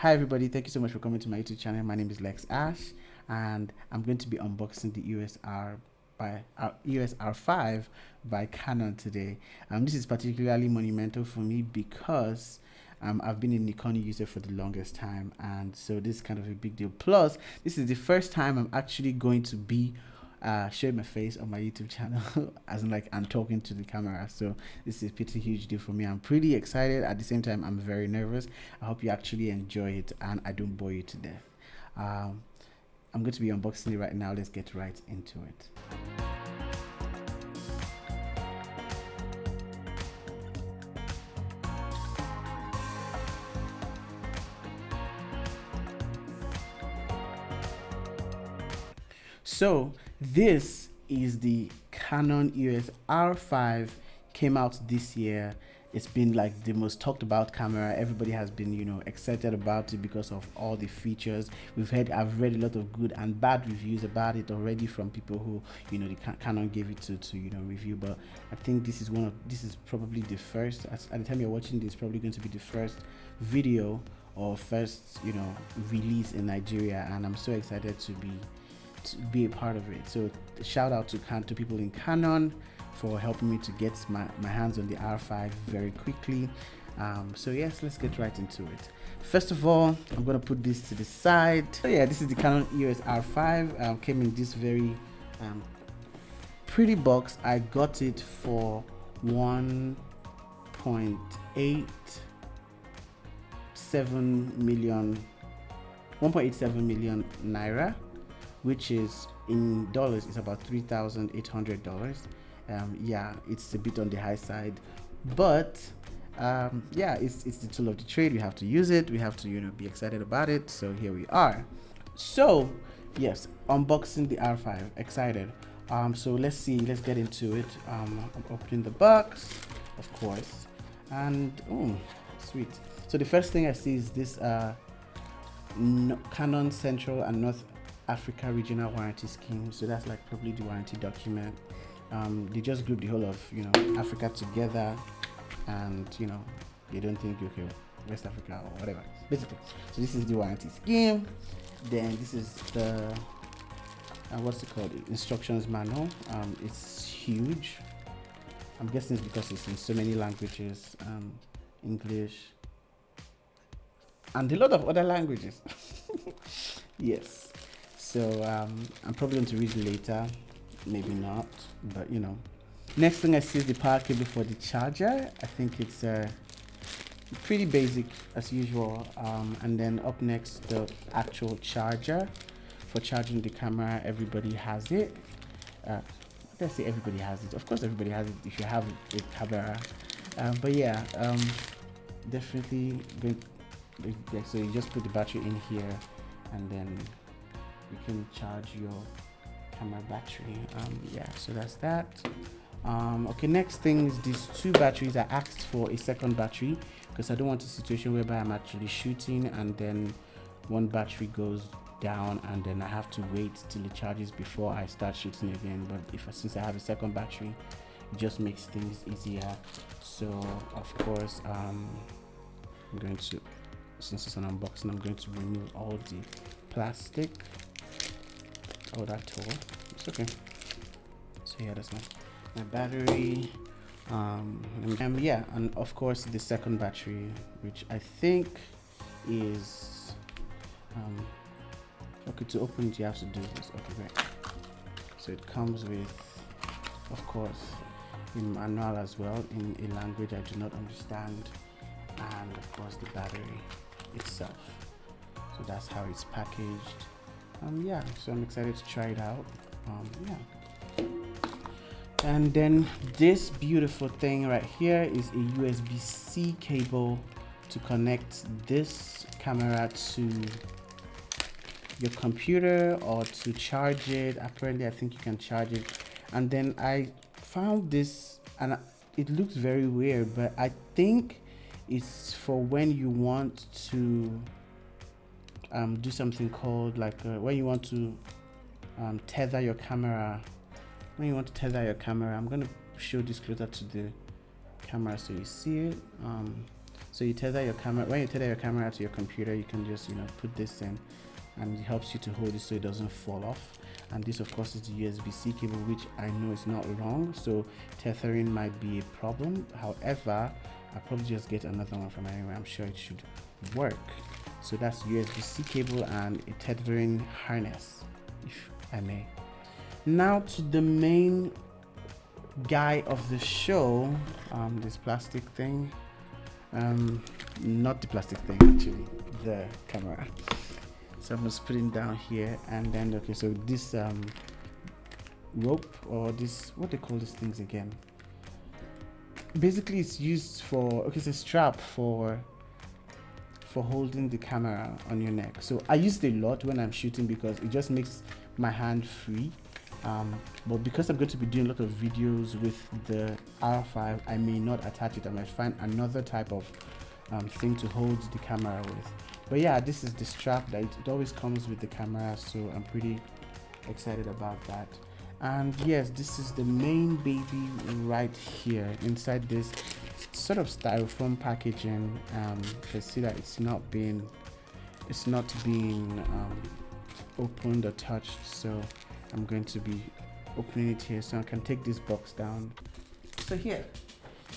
Hi everybody, thank you so much for coming to my YouTube channel. My name is Lex Ash and I'm going to be unboxing the EOS R5 by Canon today. This is particularly monumental for me because I've been a Nikon user for the longest time, and so this is kind of a big deal. Plus, this is the first time I'm actually going to be showing my face on my YouTube channel as in like I'm talking to the camera, so this is a pretty huge deal for me. I'm pretty excited. At the same time, I'm very nervous. I hope you actually enjoy it and I don't bore you to death. I'm going to be unboxing it right now. Let's get right into it. So this is the Canon EOS R5, came out this year. It's been like the most talked about camera. Everybody has been, excited about it because of all the features. I've read a lot of good and bad reviews about it already from people who, the Canon gave it to review. But I think this is probably the first, at the time you're watching this, probably going to be the first video or first, release in Nigeria. And I'm so excited to be a part of it. So shout out to people in Canon for helping me to get my hands on the R5 very quickly. So yes, let's get right into it. First of all, I'm going to put this to the side. So yeah, this is the Canon EOS R5. Came in this very pretty box. I got it for 1.87 million naira, which is in dollars is about $3,800. Yeah, it's a bit on the high side, but yeah, it's the tool of the trade. We have to use it. We have to be excited about it. So here we are. So yes, unboxing the R5. Excited. So let's get into it. I'm opening the box, of course, and oh, sweet. So the first thing I see is this Canon Central and North Africa Regional Warranty Scheme. So that's like probably the warranty document. They just group the whole of Africa together, and they don't think okay, West Africa or whatever, basically. So this is the warranty scheme. Then this is the what's it called, instructions manual. It's huge. I'm guessing it's because it's in so many languages, English and a lot of other languages. Yes. So I'm probably going to read it later, maybe not, but Next thing I see is the power cable for the charger. I think it's pretty basic as usual. And then up next, the actual charger for charging the camera. Everybody has it. Let's say everybody has it. Of course, everybody has it if you have a camera. But yeah, definitely good. So you just put the battery in here, and then you can charge your camera battery. Yeah, so that's that. Okay, next thing is these two batteries. I asked for a second battery because I don't want a situation whereby I'm actually shooting and then one battery goes down and then I have to wait till it charges before I start shooting again. But since I have a second battery, it just makes things easier. So of course, I'm going to, since it's an unboxing, I'm going to remove all the plastic. Oh, that tool. It's okay. So yeah, that's my battery. Yeah, and of course the second battery, which I think is okay. To open it, you have to do this. Okay, great. So it comes with, of course, a manual as well in a language I do not understand, and of course the battery itself. So that's how it's packaged. Yeah, so I'm excited to try it out. Yeah. And then this beautiful thing right here is a USB-C cable to connect this camera to your computer or to charge it. Apparently, I think you can charge it. And then I found this, and it looks very weird, but I think it's for when you want to do something called like when you want to tether your camera. When you want to tether your camera, I'm going to show this closer to the camera so you see it. So you tether your camera. When you tether your camera to your computer, you can just, you know, put this in, and it helps you to hold it so it doesn't fall off. And this, of course, is the USB-C cable, which I know is not long, so tethering might be a problem. However, I'll probably just get another one from anywhere. I'm sure it should work. So that's USB-C cable and a tethering harness, if I may. Now to the main guy of the show, this plastic thing. Not the plastic thing, actually, the camera. So I'm just putting down here, and then okay, so this rope, or this, what they call these things again, basically it's used for, okay, it's a strap for holding the camera on your neck. So I use it a lot when I'm shooting because it just makes my hand free. But because I'm going to be doing a lot of videos with the R5, I may not attach it. I might find another type of thing to hold the camera with. But yeah, this is the strap that it always comes with the camera, so I'm pretty excited about that. And yes, this is the main baby right here. Inside this sort of styrofoam packaging, you can see that it's not being opened or touched, so I'm going to be opening it here so I can take this box down. So here,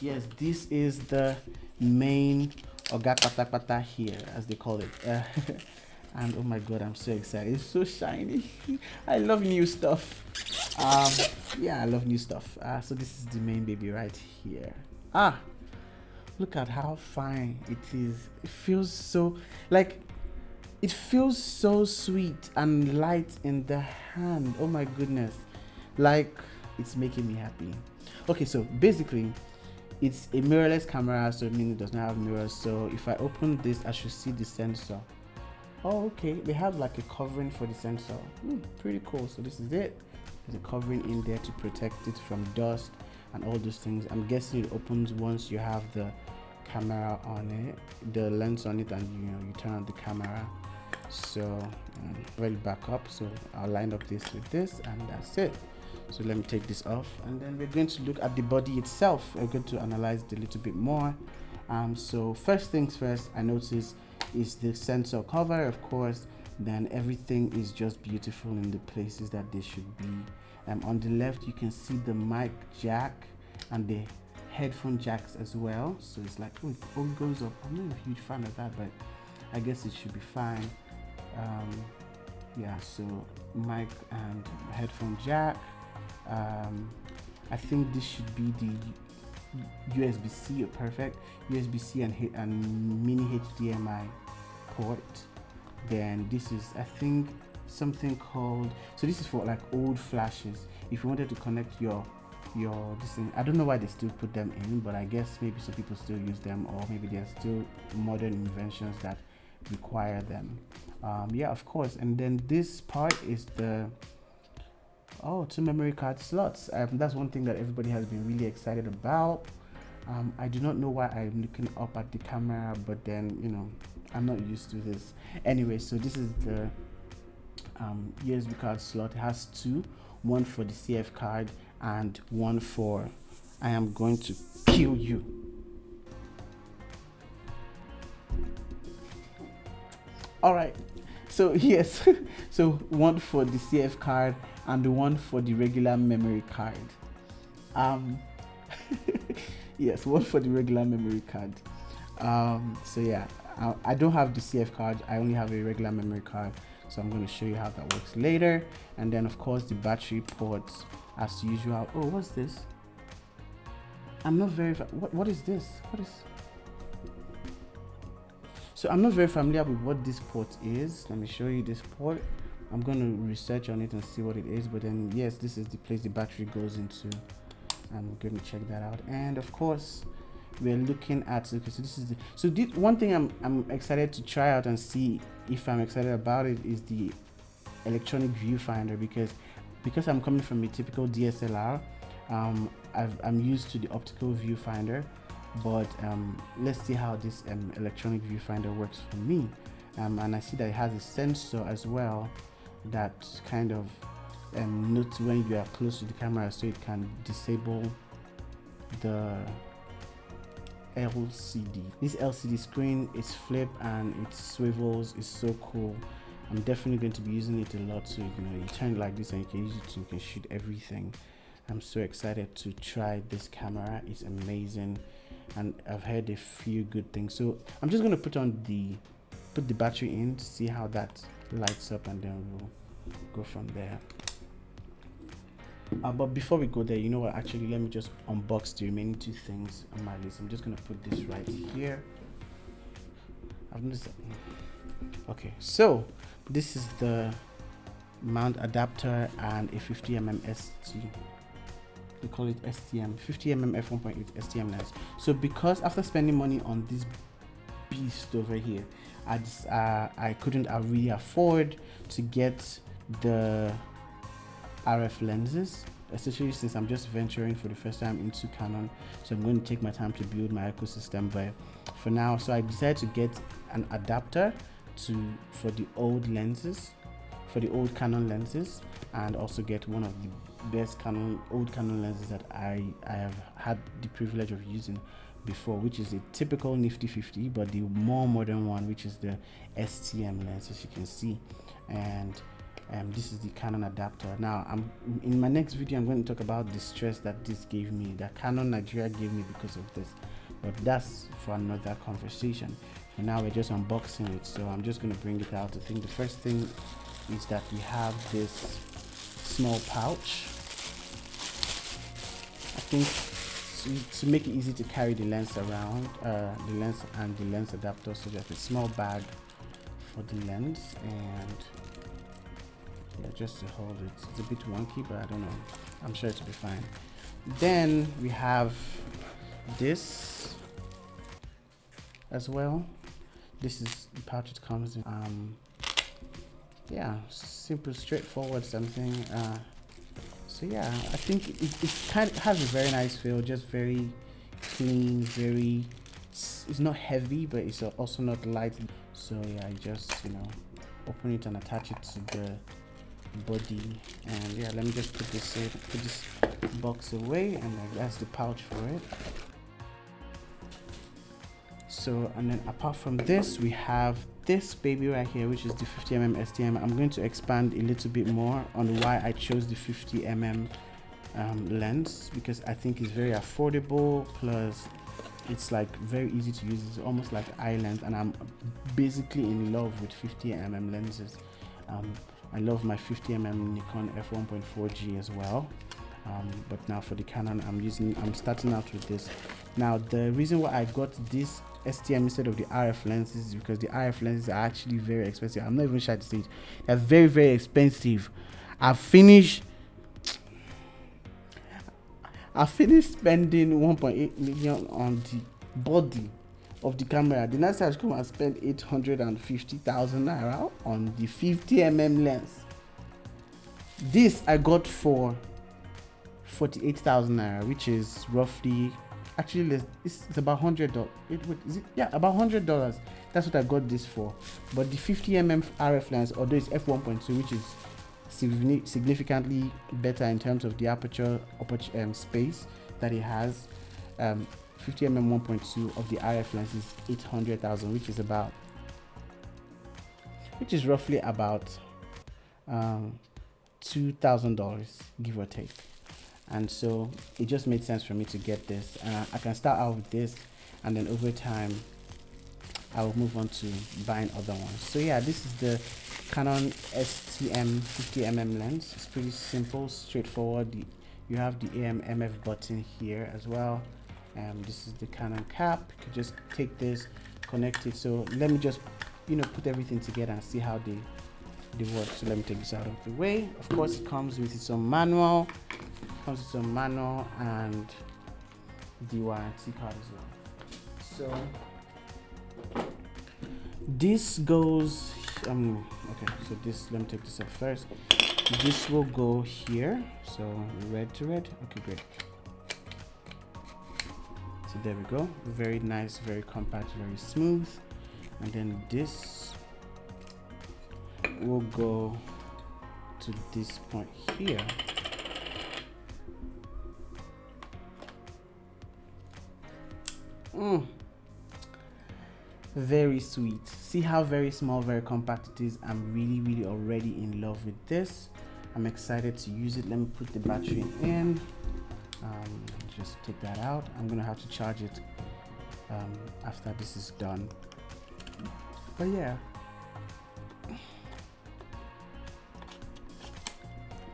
yes, this is the main Oga Pata Pata here, as they call it. And oh my god, I'm so excited. It's so shiny. I love new stuff. Yeah, I love new stuff. So this is the main baby right here. Look at how fine it is. It feels so, like, it feels so sweet and light in the hand. Oh my goodness. Like, it's making me happy. Okay, so basically, it's a mirrorless camera, so it means it does not have mirrors. So if I open this, I should see the sensor. Oh, okay. They have like a covering for the sensor. Pretty cool. So this is it. There's a covering in there to protect it from dust and all those things. I'm guessing it opens once you have the camera on it, the lens on it, and you turn on the camera. So ready back up. So I'll line up this with this, and that's it. So let me take this off, and then we're going to look at the body itself. We're going to analyze it a little bit more. So first things first, I notice is the sensor cover, of course. Then everything is just beautiful in the places that they should be. On the left, you can see the mic jack and the headphone jacks as well. So it's like, oh, it all goes up. I'm not a huge fan of that, but I guess it should be fine. Yeah, so mic and headphone jack. I think this should be the USB-C, perfect USB-C and mini HDMI port. Then this is, I think, something called, so this is for like old flashes. If you wanted to connect your this thing, I don't know why they still put them in, but I guess maybe some people still use them, or maybe there are still modern inventions that require them. Yeah, of course. And then this part is the two memory card slots. That's one thing that everybody has been really excited about. I do not know why I'm looking up at the camera, but then I'm not used to this. Anyway, so this is the USB card slot. It has two, one for the CF card and one for I am going to kill you. All right, so yes, so one for the CF card and the one for the regular memory card. Yes, one for the regular memory card. So yeah, I don't have the CF card, I only have a regular memory card, so I'm going to show you how that works later. And then of course the battery ports as usual. Oh, what's this? I'm not very what is this? So I'm not very familiar with what this port is. Let me show you this port. I'm going to research on it and see what it is, but then yes, this is the place the battery goes into. I'm going to check that out. And of course we're looking at, okay, so this is one thing I'm excited to try out and see if I'm excited about it is the electronic viewfinder, because I'm coming from a typical DSLR. I'm used to the optical viewfinder, but let's see how this electronic viewfinder works for me. And I see that it has a sensor as well that kind of notes when you are close to the camera, so it can disable the LCD. This LCD screen is flip and it swivels. It's so cool. I'm definitely going to be using it a lot. So you turn it like this and you can use it. You can shoot everything. I'm so excited to try this camera. It's amazing, and I've heard a few good things. So I'm just going to put the battery in to see how that lights up, and then we'll go from there. But before we go there, you know what, actually let me just unbox the remaining two things on my list. I'm just going to put this right here. I've noticed that. Okay, so this is the mount adapter and a 50mm ST. We call it STM, 50mm f1.8 STM lens. So because after spending money on this beast over here, I couldn't really afford to get the RF lenses, especially since I'm just venturing for the first time into Canon. So I'm going to take my time to build my ecosystem, but for now, so I decided to get an adapter for the old lenses, for the old Canon lenses, and also get one of the best old Canon lenses that I have had the privilege of using before, which is a typical Nifty 50, but the more modern one, which is the STM lens, as you can see. And this is the Canon adapter. Now, in my next video, I'm going to talk about the stress that this gave me, that Canon Nigeria gave me because of this, but that's for another conversation. For now, we're just unboxing it, so I'm just going to bring it out. I think the first thing is that we have this small pouch. I think to make it easy to carry the lens around, the lens and the lens adapter, so just a small bag for the lens, and yeah, just to hold it. It's a bit wonky, but I don't know, I'm sure it'll be fine. Then we have this as well. This is the pouch it comes in. Yeah, simple, straightforward something. So yeah, I think it kind of has a very nice feel, just very clean, it's not heavy, but it's also not light. So yeah, you just open it and attach it to the body, and yeah, let me just put this box away, and that's the pouch for it. So, and then apart from this, we have this baby right here, which is the 50mm STM. I'm going to expand a little bit more on why I chose the 50mm lens, because I think it's very affordable, plus it's like very easy to use. It's almost like eye lens, and I'm basically in love with 50mm lenses. I love my 50mm Nikon F1.4 G as well. But now for the Canon, I'm starting out with this. Now, the reason why I got this STM instead of the RF lenses is because the RF lenses are actually very expensive. I'm not even shy to say it. They're very, very expensive. I finished spending 1.8 million on the body of the camera. The next time I come and spend 850,000 naira on the 50mm lens. This I got for 48,000 naira, which is roughly, actually it's about $100. Is it? Yeah, about $100. That's what I got this for. But the 50mm RF lens, although it's f1.2, which is significantly better in terms of the aperture space that it has, 50mm 1.2 of the RF lens is 800,000, which is roughly about $2,000, give or take. And so it just made sense for me to get this. I can start out with this, and then over time I will move on to buying other ones. So yeah, this is the Canon STM 50mm lens. It's pretty simple, straightforward. You have the AM/MF button here as well. This is the Canon cap. You can just take this, connect it. So let me just put everything together and see how they work. So let me take this out of the way. Of course, it comes with its own manual. And the warranty card as well. So this goes okay, so this, let me take this up first. This will go here, so red to red. Okay, great. So there we go. Very nice, very compact, very smooth. And then this will go to this point here. Very sweet. See how very small, very compact it is. I'm really already in love with this. I'm excited to use it. Let me put the battery in. Just take that out. I'm gonna have to charge it after this is done. But yeah,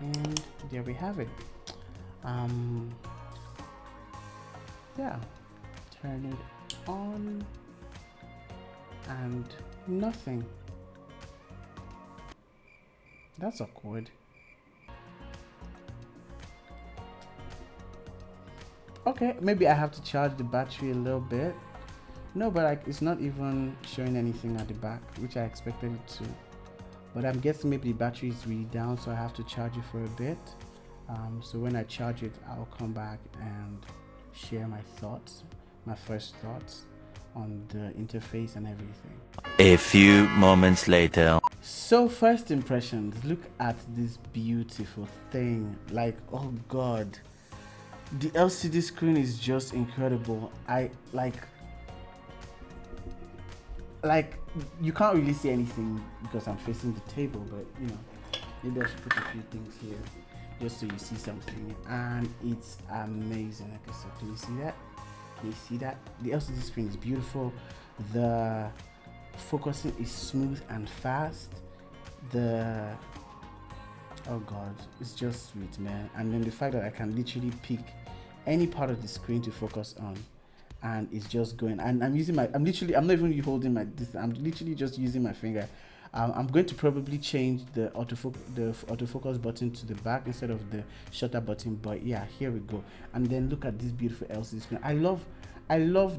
and there we have it. Yeah, turn it on and nothing. That's awkward. Okay, maybe I have to charge the battery a little bit. No, but like it's not even showing anything at the back, which I expected it to. But I'm guessing maybe the battery is really down, so I have to charge it for a bit. So when I charge it, I'll come back and share my thoughts, my first thoughts on the interface and everything. A few moments later. So first impressions, look at this beautiful thing. Like, oh God, the LCD screen is just incredible. I like you can't really see anything because I'm facing the table, but you know, maybe I should put a few things here just so you see something. And it's amazing. Like I said, can you see that? Can you see that? The LCD screen is beautiful. The focusing is smooth and fast. Oh God, it's just sweet, man. And then the fact that I can literally pick any part of the screen to focus on, and it's just going. And I'm not even holding this. I'm literally just using my finger. I'm going to probably change the autofocus button to the back instead of the shutter button. But yeah, here we go. And then look at this beautiful LCD screen. I love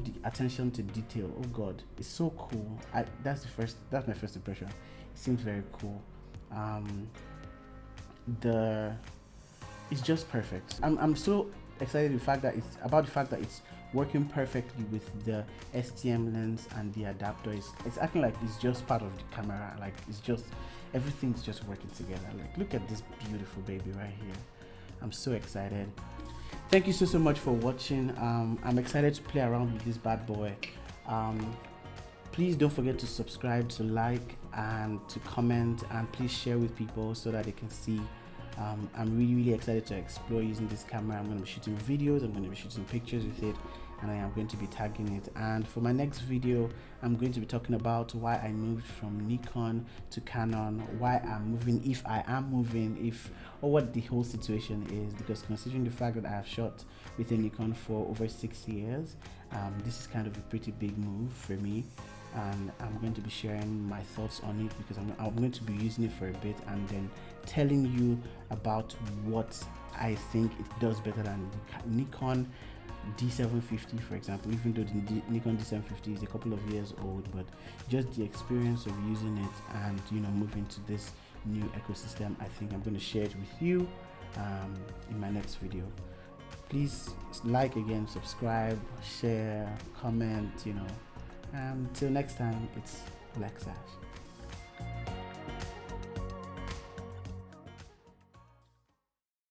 the attention to detail. Oh God, it's so cool. That's my first impression. It seems very cool. It's just perfect. I'm so excited the fact that it's working perfectly with the STM lens and the adapter. It's acting like it's just part of the camera. Like everything's just working together. Like look at this beautiful baby right here. I'm so excited. Thank you so much for watching. I'm excited to play around with this bad boy. Please don't forget to subscribe, to like, and to comment, and please share with people so that they can see. I'm really excited to explore using this camera. I'm going to be shooting videos, I'm going to be shooting pictures with it, and I am going to be tagging it. And for my next video, I'm going to be talking about why I moved from Nikon to Canon, why I'm moving, if I am moving, or what the whole situation is, because considering the fact that I have shot with a Nikon for over 6 years, this is kind of a pretty big move for me. And I'm going to be sharing my thoughts on it, because I'm going to be using it for a bit and then telling you about what I think it does better than the Nikon D750, for example. Even though the Nikon D750 is a couple of years old, but just the experience of using it and, you know, moving to this new ecosystem, I think I'm going to share it with you in my next video. Please like again, subscribe, share, comment, you know. Till next time, it's Lexash.